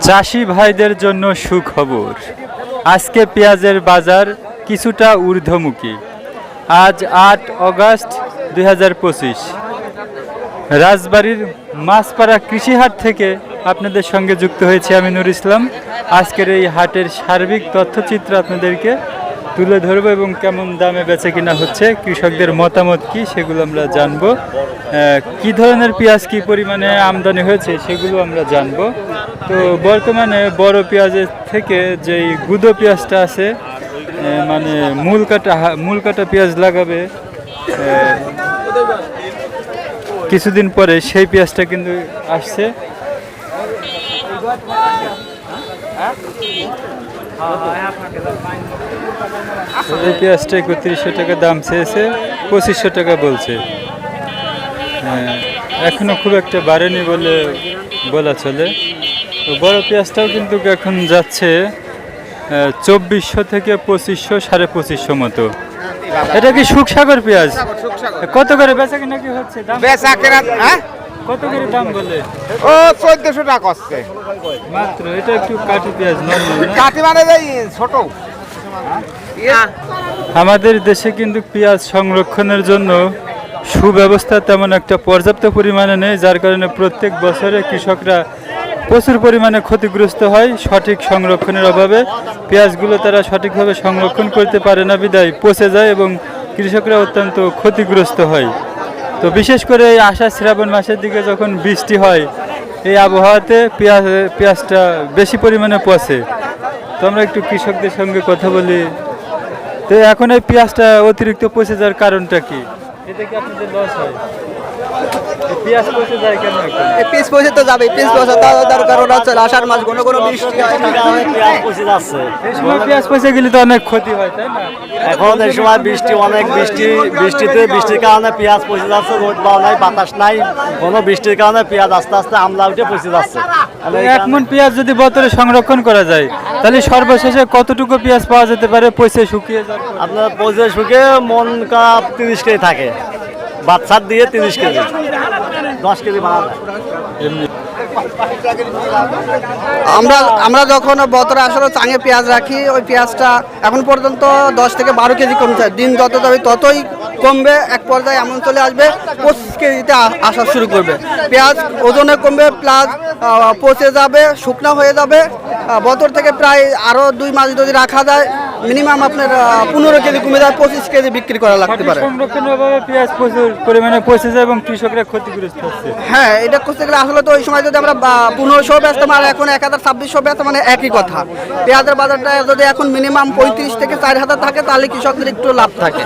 চাষি ভাইদের জন্য সুখবর। আজকে পেঁয়াজের বাজার কিছুটা ঊর্ধ্বমুখী। আজ ৮ অগাস্ট ২০২৫। রাজবাড়ীর মাছপাড়া কৃষিহাট থেকে আপনাদের সঙ্গে যুক্ত হয়েছে আমি নুর ইসলাম। আজকের এই হাটের সার্বিক তথ্যচিত্র আপনাদেরকে তুলে ধরবো এবং কেমন দামে বেচে কিনা হচ্ছে, কৃষকদের মতামত কি সেগুলো আমরা জানবো। কি ধরনের পেঁয়াজ কি পরিমাণে আমদানি হয়েছে সেগুলো আমরা জানবো। তো বর্তমানে বড় পেঁয়াজের থেকে যেই গুঁদো পেঁয়াজটা আছে, মানে মূল কাটা পেঁয়াজ লাগাবে কিছুদিন পরে, সেই পেঁয়াজটা কিন্তু আসছে। এই পেঁয়াজটা ৩১০০ টাকা দাম চেয়েছে, ২৫০০ টাকা বলছে। এখনো খুব একটা বাড়েনি বলে বলা চলে। তো বড় পেঁয়াজটাও কিন্তু এখন যাচ্ছে ২৪০০ থেকে ২৫০০, ২৫৫০ মতো। এটা কি সুখসাগর পেঁয়াজ? কত করে বেচা কিনা কি হচ্ছে? কত করে দাম বলে? ও ১৪০০ টাকা আসছে মাত্র। এটা একটু কাটি পেঁয়াজ, কাটি মানে ছোট। আমাদের দেশে কিন্তু পেঁয়াজ সংরক্ষণের জন্য সুব্যবস্থা তেমন একটা পর্যাপ্ত পরিমাণে নেই, যার কারণে প্রত্যেক বছরে কৃষকরা প্রচুর পরিমাণে ক্ষতিগ্রস্ত হয়। সঠিক সংরক্ষণের অভাবে পেঁয়াজগুলো তারা সঠিকভাবে সংরক্ষণ করতে পারে না, বিদায় পচে যায় এবং কৃষকরা অত্যন্ত ক্ষতিগ্রস্ত হয়। তো বিশেষ করে এই আষাঢ় শ্রাবণ মাসের দিকে যখন বৃষ্টি হয়, এই আবহাওয়াতে পেঁয়াজটা বেশি পরিমাণে পচে। তো আমরা একটু কৃষকদের সঙ্গে কথা বলি। তো এখন এই পেঁয়াজটা অতিরিক্ত পচে যাওয়ার কারণটা কি? এতে কি আপনাদের লস হয়? পেঁয়াজ পচে যায় কেন? পিস পয়সা তো যাবে, পিস পয়সা তার কারণ হচ্ছে আষাঢ় মাস ঘন ঘন বৃষ্টি হয়, পেঁয়াজ পচে যাচ্ছে। এই সময় পেঁয়াজ পচে গেলে তো অনেক ক্ষতি হয়, তাই না? এখন এই সময় বৃষ্টির কারণে পেঁয়াজ পচে যাচ্ছে। রোদ বা নাই, বাতাস নাই, কোনো বৃষ্টির কারণে পেঁয়াজ আস্তে আস্তে আমলা উঠে পচে যাচ্ছে। এক মণ পেঁয়াজ যদি বছরে সংরক্ষণ করা যায়, তাহলে সর্বশেষে কতটুকু পেঁয়াজ পাওয়া যেতে পারে পচে শুকিয়ে যাবে? আপনার পচে শুকিয়ে মন কাপ ৩০ কেজি থাকে, বাচ্চার দিয়ে ৩০ কেজি, ১০ কেজি বাড়া যায়। আমরা যখন বতরে আসলে চাঙে পেঁয়াজ রাখি, ওই পেঁয়াজটা এখন পর্যন্ত ১০ থেকে ১২ কেজি কমছে। দিন যত যাবে ততই কমবে, এক পর্যায়ে এমন চলে আসবে ২৫ কেজিতে আসা শুরু করবে। পেঁয়াজ ওজনে কমবে, প্লাস পচে যাবে, শুকনা হয়ে যাবে। বছর থেকে প্রায় আরও ২ মাস যদি রাখা যায়, মিনিমাম আপনার ১৫ কেজি কমে যায়, ২৫ কেজি বিক্রি করা লাগতে পারে। সংরক্ষণের অভাবে পেঁয়াজ প্রচুর পরিমাণে পচে যায় এবং কৃষকরা ক্ষতিগ্রস্ত হচ্ছে। হ্যাঁ, এটা করতে গেলে আসলে তো ওই সময় যদি আমরা ১৫০০ ব্যস্ত, আর এখন ১০২৬০০ ব্যস্ত, মানে একই কথা। পেঁয়াজের বাজারটা যদি এখন মিনিমাম ৩৫ থেকে ৪,০০০ থাকে, তাহলে কৃষকদের একটু লাভ থাকে।